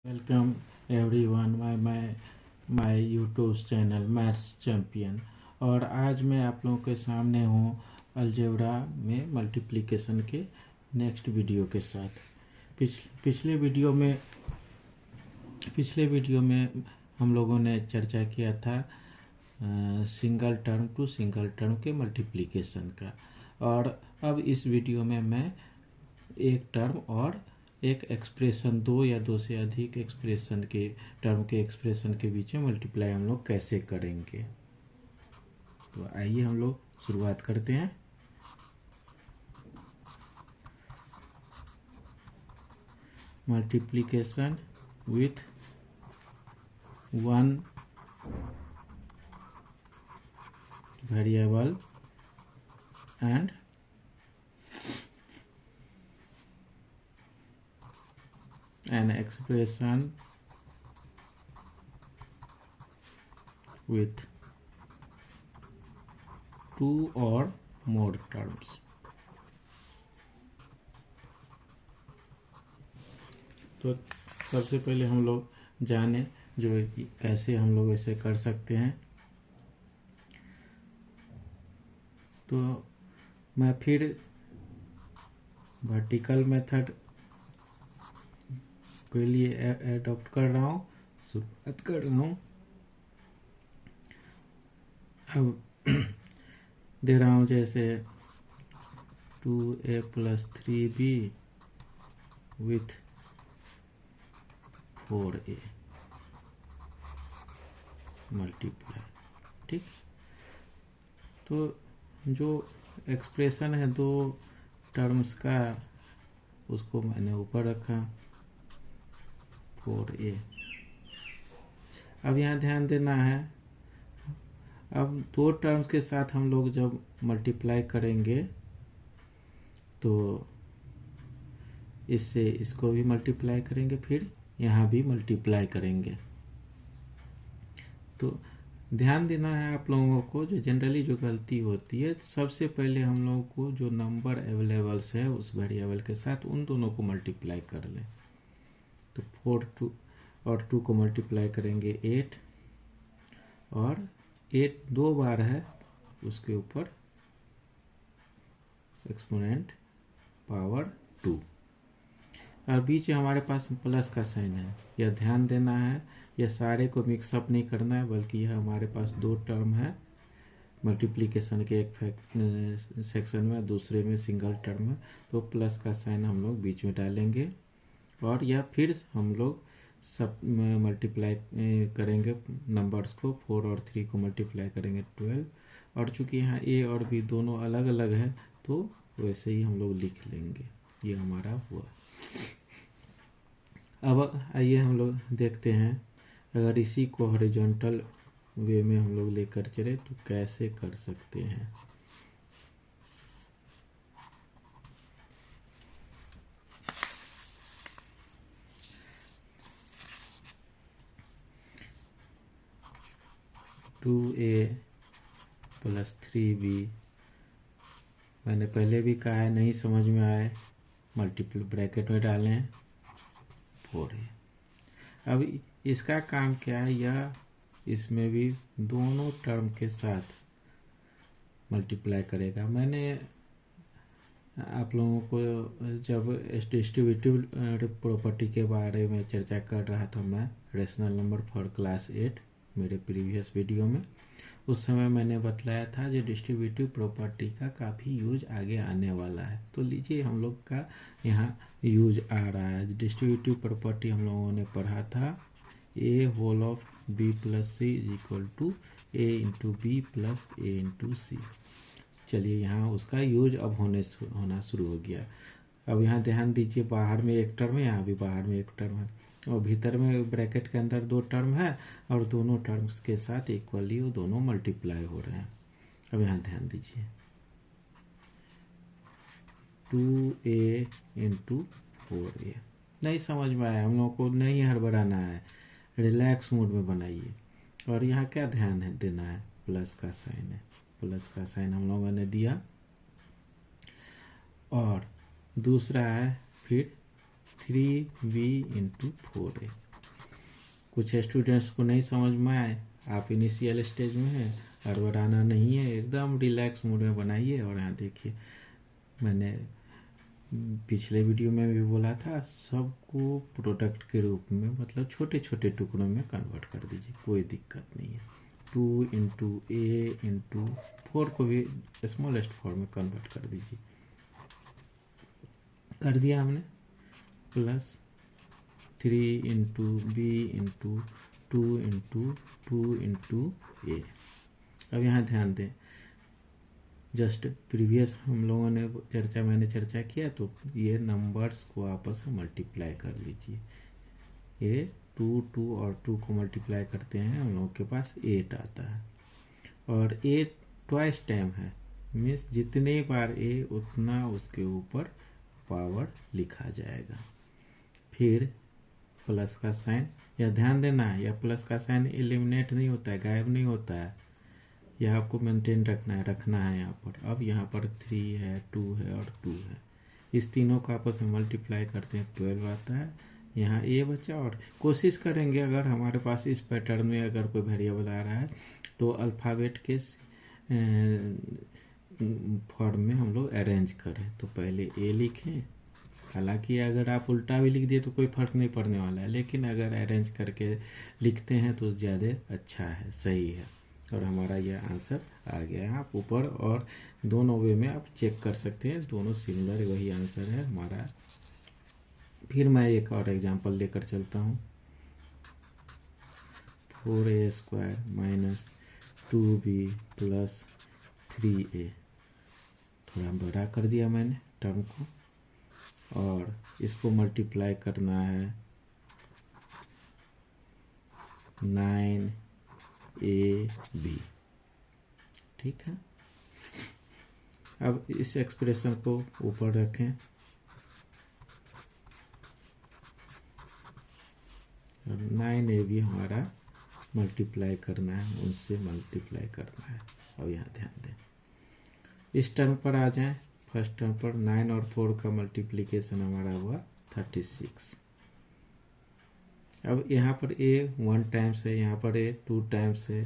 Welcome everyone my YouTube channel maths champion. और आज मैं आप लोगों के सामने हूँ अलजेब्रा में मल्टीप्लिकेशन के नेक्स्ट वीडियो के साथ। पिछले वीडियो में हम लोगों ने चर्चा किया था single term to single term के मल्टीप्लिकेशन का, और अब इस वीडियो में मैं एक टर्म और एक एक्सप्रेशन, दो या दो से अधिक एक्सप्रेशन के टर्म के एक्सप्रेशन के बीच में मल्टीप्लाई हम लोग कैसे करेंगे। तो आइए हम लोग शुरुआत करते हैं। Multiplication with one variable and an expression with two or more terms। तो सबसे पहले हम लोग जाने जो कैसे हम लोग इसे कर सकते हैं। तो मैं फिर वर्टिकल मेथड के लिए एडॉप्ट कर रहा हूँ, शुरुआत कर रहा हूँ। अब दे रहा हूँ जैसे 2a + 3b with 4a multiply. ठीक, तो जो एक्सप्रेशन है दो टर्म्स का, उसको मैंने ऊपर रखा 4a। अब यहाँ ध्यान देना है, अब दो टर्म्स के साथ हम लोग जब मल्टीप्लाई करेंगे तो इससे इसको भी मल्टीप्लाई करेंगे, फिर यहाँ भी मल्टीप्लाई करेंगे। तो ध्यान देना है आप लोगों को, जो जनरली जो गलती होती है, सबसे पहले हम लोगों को जो नंबर अवेलेबल्स है उस वेरिएबल के साथ उन दोनों को मल्टीप्लाई कर लें। तो 4 और 2 को मल्टीप्लाई करेंगे 8, और 8 दो बार है, उसके ऊपर एक्सपोनेंट पावर 2, और बीच में हमारे पास प्लस का साइन है। यह ध्यान देना है, यह सारे को मिक्सअप नहीं करना है, बल्कि यह हमारे पास दो टर्म है मल्टीप्लिकेशन के, एक सेक्शन में, दूसरे में सिंगल टर्म है, तो प्लस का साइन हम लोग बीच में डालेंगे, और यह फिर हम लोग सब मल्टीप्लाई करेंगे नंबर्स को। 4 और 3 को मल्टीप्लाई करेंगे 12, और चूंकि यहाँ a और b दोनों अलग अलग है तो वैसे ही हम लोग लिख लेंगे। ये हमारा हुआ। अब आइए हम लोग देखते हैं, अगर इसी को हॉरिजॉन्टल वे में हम लोग लेकर चले तो कैसे कर सकते हैं। टू ए + 3b मैंने पहले भी कहा है, नहीं समझ में आए मल्टीपल ब्रैकेट में डालें 4a। अब इसका काम क्या है, यह इसमें भी दोनों टर्म के साथ मल्टीप्लाई करेगा। मैंने आप लोगों को जब डिस्ट्रीब्यूटिव प्रॉपर्टी के बारे में चर्चा कर रहा था मैं, रेशनल नंबर फॉर क्लास 8, मेरे प्रीवियस वीडियो में, उस समय मैंने बतलाया था जो डिस्ट्रीब्यूटिव प्रॉपर्टी का काफ़ी यूज आगे आने वाला है। तो लीजिए हम लोग का यहाँ यूज आ रहा है। डिस्ट्रीब्यूटिव प्रॉपर्टी हम लोगों ने पढ़ा था, a (b + c) = a × b + a × c। चलिए यहाँ उसका यूज अब होना शुरू हो गया। अब यहाँ ध्यान दीजिए, बाहर में एक टर्म है, यहाँ भी बाहर में एक टर्म है, और भीतर में ब्रैकेट के अंदर दो टर्म है, और दोनों टर्म्स के साथ इक्वली वो दोनों मल्टीप्लाई हो रहे हैं। अब यहाँ ध्यान दीजिए, 2a × 4a। नहीं समझ में आया, हम लोगों को नहीं हड़बड़ाना है, रिलैक्स मूड में बनाइए। और यहाँ क्या ध्यान है देना है, प्लस का साइन है, प्लस का साइन हम लोगों ने दिया, और दूसरा है फिर 3b × 4a। कुछ स्टूडेंट्स को नहीं समझ में आए, आप इनिशियल स्टेज में हैं, हड़बड़ाना नहीं है, एकदम रिलैक्स मूड में बनाइए। और यहाँ देखिए मैंने पिछले वीडियो में भी बोला था, सबको प्रोडक्ट के रूप में मतलब छोटे छोटे टुकड़ों में कन्वर्ट कर दीजिए, कोई दिक्कत नहीं है। 2 इंटू ए इंटू 4 को भी स्मॉलेस्ट फॉर्म में कन्वर्ट कर दीजिए। कर दिया हमने। Plus 3 into B into 2 into 2 into A. अब यहाँ ध्यान दें, जस्ट प्रीवियस हम लोगों ने मैंने चर्चा किया, तो ये नंबर्स को आपस में मल्टीप्लाई कर लीजिए। ये 2 और 2 को मल्टीप्लाई करते हैं, हम लोगों के पास 8 आता है। और ए ट्वाइस टाइम है, मीन्स जितने बार ए उतना उसके ऊपर पावर लिखा जाएगा। फिर प्लस का साइन, या ध्यान देना है, या प्लस का साइन एलिमिनेट नहीं होता है, गायब नहीं होता है, यह आपको मेंटेन रखना है यहाँ पर। अब यहाँ पर 3 है, 2 है और 2 है, इस तीनों को आपस में मल्टीप्लाई करते हैं, 12 आता है। यहाँ ए बचा, और कोशिश करेंगे अगर हमारे पास इस पैटर्न में अगर कोई वेरिएबल आ रहा है तो अल्फ़ाबेट के फॉर्म में हम लोग अरेंज करें। तो पहले ए लिखें, हालांकि अगर आप उल्टा भी लिख दिए तो कोई फर्क नहीं पड़ने वाला है, लेकिन अगर अरेंज करके लिखते हैं तो ज़्यादा अच्छा है, सही है। और हमारा यह आंसर आ गया है। आप ऊपर और दोनों वे में आप चेक कर सकते हैं, दोनों सिमिलर वही आंसर है हमारा। फिर मैं एक और एग्जांपल लेकर चलता हूँ। 4a² minus 2b plus 3a। थोड़ा बड़ा कर दिया मैंने टर्म को, और इसको मल्टीप्लाई करना है 9ab। ठीक है, अब इस एक्सप्रेशन को ऊपर रखें, और 9ab हमारा मल्टीप्लाई करना है, उनसे मल्टीप्लाई करना है। और यहाँ ध्यान दें, इस टर्म पर आ जाएं, फर्स्ट टर्म पर 9 और 4 का मल्टीप्लिकेशन हमारा हुआ 36। अब यहाँ पर a 1 टाइम्स है, यहाँ पर a 2 टाइम्स है,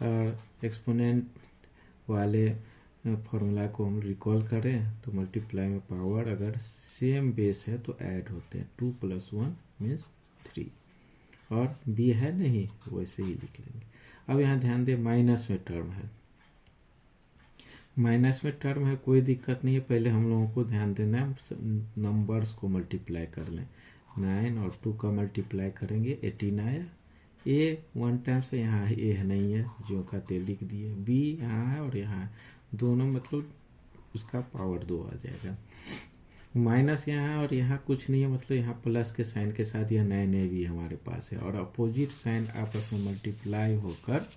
और एक्सपोनेंट वाले फॉर्मूला को हम रिकॉल करें तो मल्टीप्लाई में पावर अगर सेम बेस है तो ऐड होते हैं, 2 + 1 मीन्स 3, और b है नहीं वैसे ही लिख लेंगे। अब यहाँ ध्यान दें, माइनस में टर्म है, माइनस में टर्म है, कोई दिक्कत नहीं है। पहले हम लोगों को ध्यान देना है, नंबर्स को मल्टीप्लाई कर लें। 9 और 2 का मल्टीप्लाई करेंगे, 18 आया। ए 1 टाइम से, यहाँ ए नहीं है, जो का ते लिख दिए। बी यहाँ है और यहाँ दोनों, मतलब उसका पावर 2 आ जाएगा। माइनस यहाँ है और यहाँ कुछ नहीं है, मतलब यहाँ प्लस के साइन के साथ यह 9ab हमारे पास है, और अपोजिट साइन आपस में मल्टीप्लाई होकर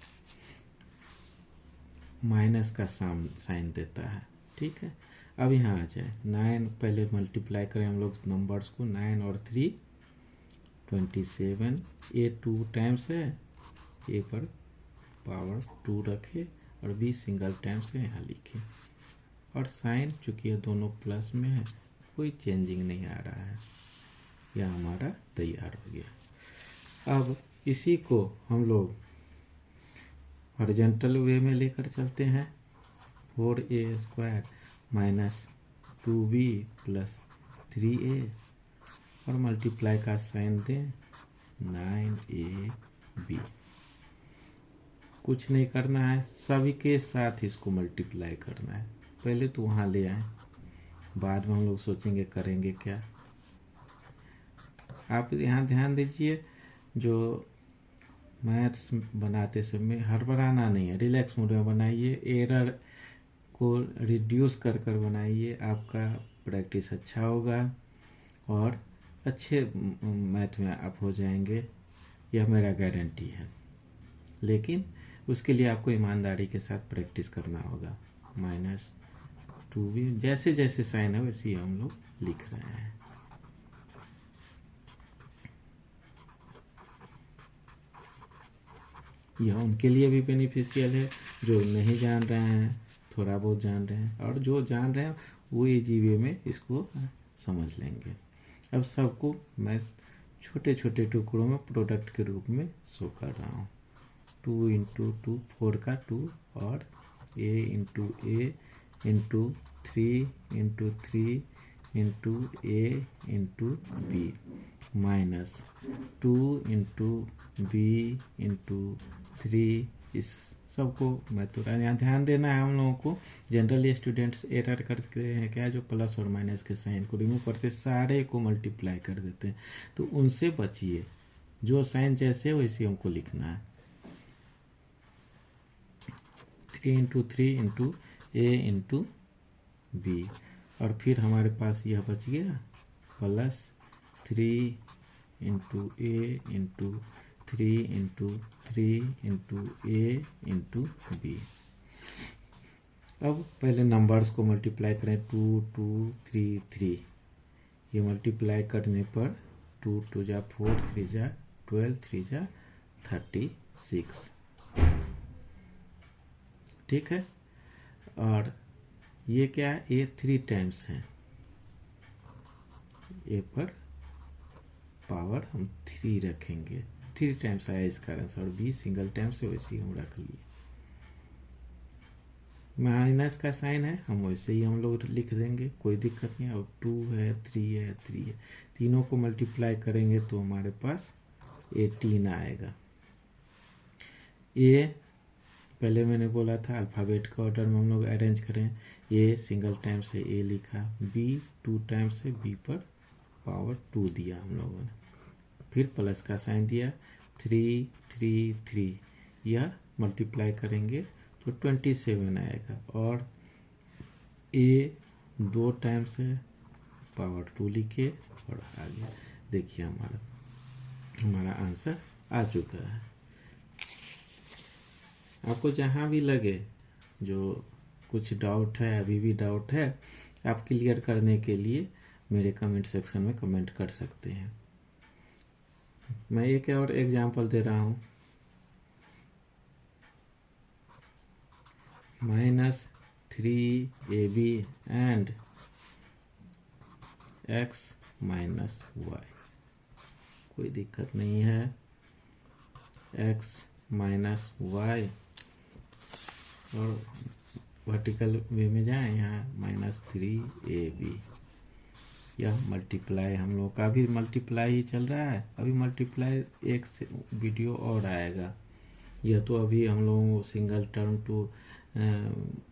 माइनस का साइन देता है। ठीक है, अब यहाँ आ जाए 9, पहले मल्टीप्लाई करें हम लोग नंबर्स को, 9 और 3 27। ए 2 टाइम्स है, ए पर पावर 2 रखे, और बी सिंगल टाइम्स है, यहाँ लिखे। और साइन चूंकि ये दोनों प्लस में है, कोई चेंजिंग नहीं आ रहा है, यह हमारा तैयार हो गया। अब इसी को हम लोग हॉरिजॉन्टल वे में लेकर चलते हैं। 4a² minus 2b plus 3a, और मल्टीप्लाई का साइन दें 9ab। कुछ नहीं करना है, सभी के साथ इसको मल्टीप्लाई करना है। पहले तो वहाँ ले आए, बाद में हम लोग सोचेंगे करेंगे क्या। आप यहाँ ध्यान दीजिए, जो मैथ्स बनाते समय हड़बड़ाना नहीं है, रिलैक्स मूड में बनाइए, एरर को रिड्यूस कर कर बनाइए, आपका प्रैक्टिस अच्छा होगा और अच्छे मैथ में आप हो जाएंगे, यह मेरा गारंटी है। लेकिन उसके लिए आपको ईमानदारी के साथ प्रैक्टिस करना होगा। -2b जैसे जैसे साइन है वैसे ही हम लोग लिख रहे हैं। यह उनके लिए भी बेनिफिशियल है जो नहीं जान रहे हैं, थोड़ा बहुत जान रहे हैं, और जो जान रहे हैं वो इजी वे में इसको समझ लेंगे। अब सबको मैं छोटे छोटे टुकड़ों में प्रोडक्ट के रूप में शो कर रहा हूँ। 2 इंटू 2 4 का 2 और a into A into 3 into 3 into A into B minus 2 into B into 3। इस सबको मैं तो यहाँ ध्यान देना है हम लोगों को। जनरली स्टूडेंट्स एरर करते हैं क्या, जो प्लस और माइनस के साइन को रिमूव करते सारे को मल्टीप्लाई कर देते हैं, तो उनसे बचिए। जो साइन जैसे वैसे हमको लिखना है। 3 into 3 into A into B, और फिर हमारे पास यह बच गया plus 3 into A into 3 into 3 into A into B. अब पहले नंबर्स को मल्टीप्लाई करें। 2 2 3 3, ये मल्टीप्लाई करने पर 2 2 जा 4 3 जा 12 3 जा 36। ठीक है, और ये क्या है, ए 3 टाइम्स है, ए पर पावर हम 3 रखेंगे। 3 टाइम्स आया इस कारण से, और बी सिंगल टाइम से वैसे ही हम रख लिए। माइनस का साइन है, हम वैसे ही हम लोग लिख देंगे, कोई दिक्कत नहीं। अब 2 है 3 है 3 है, तीनों को मल्टीप्लाई करेंगे तो हमारे पास 18 आएगा। ए पहले मैंने बोला था अल्फ़ाबेट के ऑर्डर में हम लोग अरेंज करें। ए सिंगल टाइम से ए लिखा, बी 2 टाइम से बी पर पावर 2 दिया हम लोगों ने, फिर प्लस का साइन दिया। 3 3 3, यह मल्टीप्लाई करेंगे तो 27 आएगा, और ए 2 टाइम से पावर 2 लिखे और आगे देखिए हमारा आंसर आ चुका है। आपको जहाँ भी लगे जो कुछ डाउट है, अभी भी डाउट है, आप क्लियर करने के लिए मेरे कमेंट सेक्शन में कमेंट कर सकते हैं। मैं एक और एग्जांपल दे रहा हूँ। -3ab and x minus y, कोई दिक्कत नहीं है। x माइनस y, और वर्टिकल वे में जाएं, यहाँ -3ab, यह मल्टीप्लाई हम लोग का भी मल्टीप्लाई ही चल रहा है। अभी मल्टीप्लाई एक से वीडियो और आएगा। यह तो अभी हम लोग सिंगल टर्म टू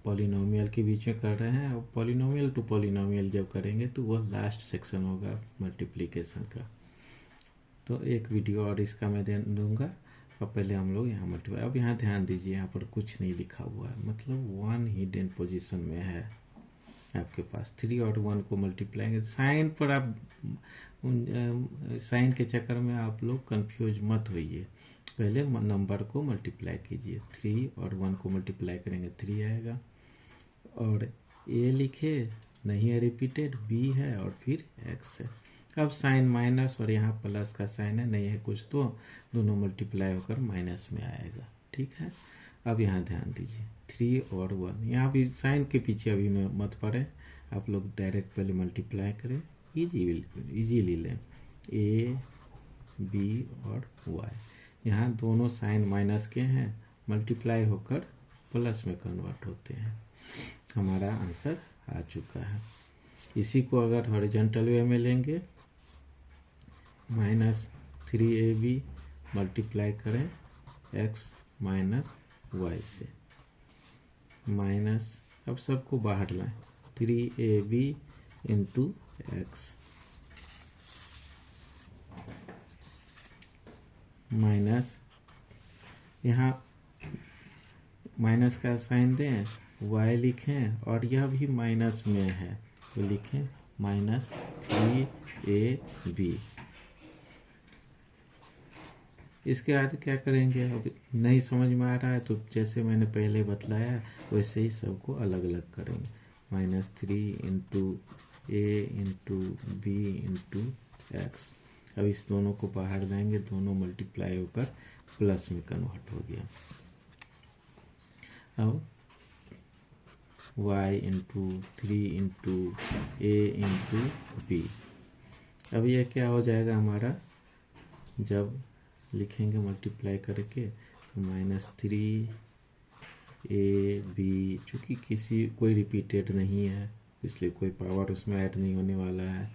पॉलिनोमियल के बीच में कर रहे हैं, और पॉलिनोमियल टू पॉलिनोमियल जब करेंगे तो वह लास्ट सेक्शन होगा मल्टीप्लिकेशन का। तो एक वीडियो और इसका मैं दे दूँगा। और पहले हम लोग यहाँ मल्टीप्लाई, अब यहाँ ध्यान दीजिए, यहाँ पर कुछ नहीं लिखा हुआ है, मतलब 1 हिडन पोजीशन में है आपके पास। 3 और 1 को मल्टीप्लाई, साइन पर आप साइन के चक्कर में आप लोग कंफ्यूज मत होइए। पहले नंबर को मल्टीप्लाई कीजिए। 3 और 1 को मल्टीप्लाई करेंगे 3 आएगा, और ए लिखे नहीं है रिपीटेड, बी है और फिर एक्स है। अब साइन माइनस और यहाँ प्लस का साइन है, नहीं है कुछ तो दोनों मल्टीप्लाई होकर माइनस में आएगा। ठीक है, अब यहाँ ध्यान दीजिए 3 और 1, यहाँ भी साइन के पीछे अभी में मत पड़े, आप लोग डायरेक्ट पहले मल्टीप्लाई करें, इजीली लें ए बी और वाई। यहाँ दोनों साइन माइनस के हैं, मल्टीप्लाई होकर प्लस में कन्वर्ट होते हैं। हमारा आंसर आ चुका है। इसी को अगर हॉरिजॉन्टल वे में लेंगे, -3ab मल्टीप्लाई करें x माइनस वाई से, माइनस, अब सबको बाहर लाएं, 3ab इंटू एक्स माइनस, यहाँ माइनस का साइन दें, y लिखें, और यह भी माइनस में है तो लिखें -3ab। इसके बाद क्या करेंगे, अब नहीं समझ में आ रहा है तो जैसे मैंने पहले बतलाया वैसे ही सबको अलग अलग करेंगे। -3 into A into B into x, अब इस दोनों को बाहर लाएंगे, दोनों मल्टीप्लाई होकर प्लस में कन्वर्ट हो गया। अब y into 3 into A into B, अब यह क्या हो जाएगा हमारा जब लिखेंगे मल्टीप्लाई करके -3 ए बी, चूँकि कोई रिपीटेड नहीं है इसलिए कोई पावर उसमें ऐड नहीं होने वाला है,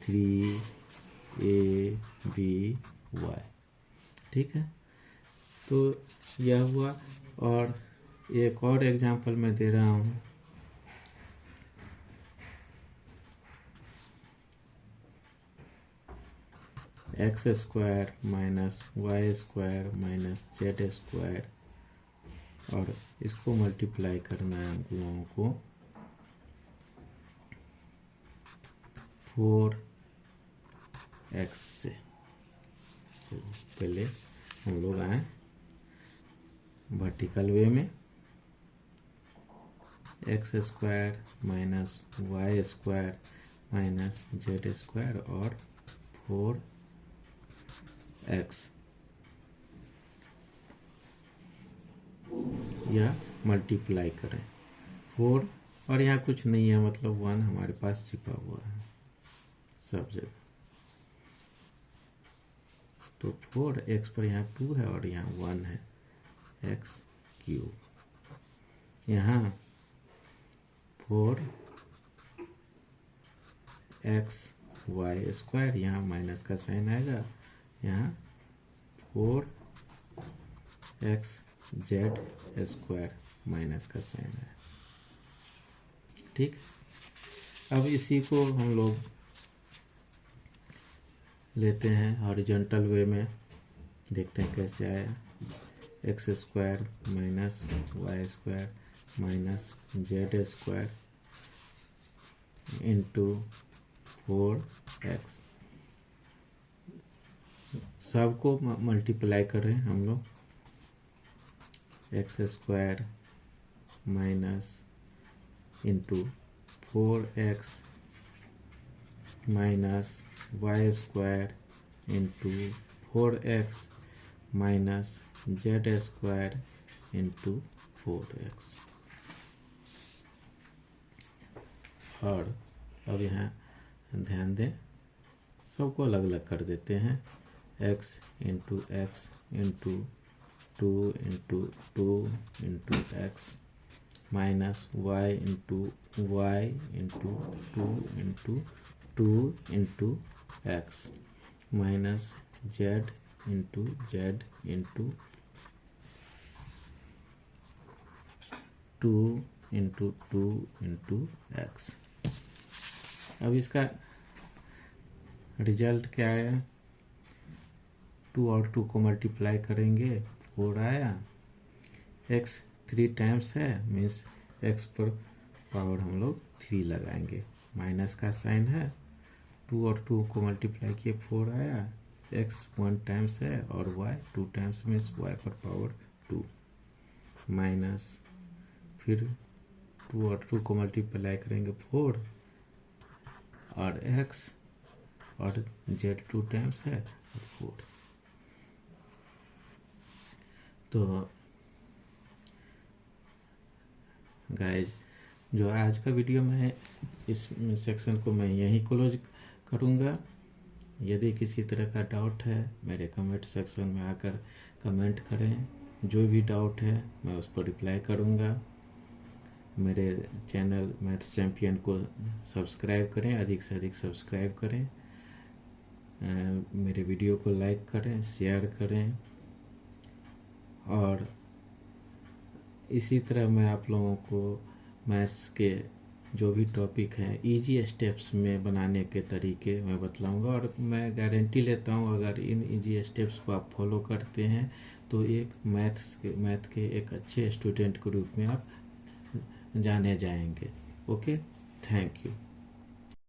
3AB y, ठीक है। तो यह हुआ। और एक और एग्जांपल मैं दे रहा हूँ, x² -y² -z², और इसको मल्टीप्लाई करना है हम लोगों को 4x से। तो पहले हम लोग आए वर्टिकल वे में, x² -y² -z² और 4x, या मल्टीप्लाई करें 4, और यहाँ कुछ नहीं है, मतलब 1 हमारे पास छिपा हुआ है सब जगह। तो 4x पर यहाँ 2 है और यहाँ 1 है, x3। यहाँ 4xy², यहाँ माइनस का साइन आएगा, यहाँ 4xz² माइनस का साइन है, ठीक। अब इसी को हम लोग लेते हैं हॉरिजॉन्टल वे में, देखते हैं कैसे आया। x² -y² -z² into 4x, सबको मल्टीप्लाई करें हम लोग, x² minus into 4x minus y² into 4x minus z² into 4x। और अब यहाँ ध्यान दें, सबको अलग अलग कर देते हैं, x into x into 2 into 2 into x minus y into y into 2 into 2 into x minus z into z into 2 into 2 into x। अब इसका रिजल्ट क्या आया, 2 और 2 को मल्टीप्लाई करेंगे 4 आया, x 3 टाइम्स है, मीन्स x पर पावर हम लोग 3 लगाएंगे, माइनस का साइन है, 2 और 2 को मल्टीप्लाई किए 4 आया, x 1 टाइम्स है और y 2 टाइम्स, मीन्स y पर पावर 2, माइनस फिर 2 और 2 को मल्टीप्लाई करेंगे 4 और x और z 2 टाइम्स है और 4। तो गाइज, जो आज का वीडियो में इस सेक्शन को मैं यहीं क्लोज करूँगा। यदि किसी तरह का डाउट है मेरे कमेंट सेक्शन में आकर कमेंट करें, जो भी डाउट है मैं उस पर रिप्लाई करूँगा। मेरे चैनल मैथ्स चैंपियन को सब्सक्राइब करें, अधिक से अधिक सब्सक्राइब करें, मेरे वीडियो को लाइक करें, शेयर करें, और इसी तरह मैं आप लोगों को मैथ्स के जो भी टॉपिक हैं इजी स्टेप्स में बनाने के तरीके मैं बतलाऊंगा। और मैं गारंटी लेता हूं, अगर इन इजी स्टेप्स को आप फॉलो करते हैं तो एक मैथ के एक अच्छे स्टूडेंट के रूप में आप जाने जाएंगे। Okay, thank you.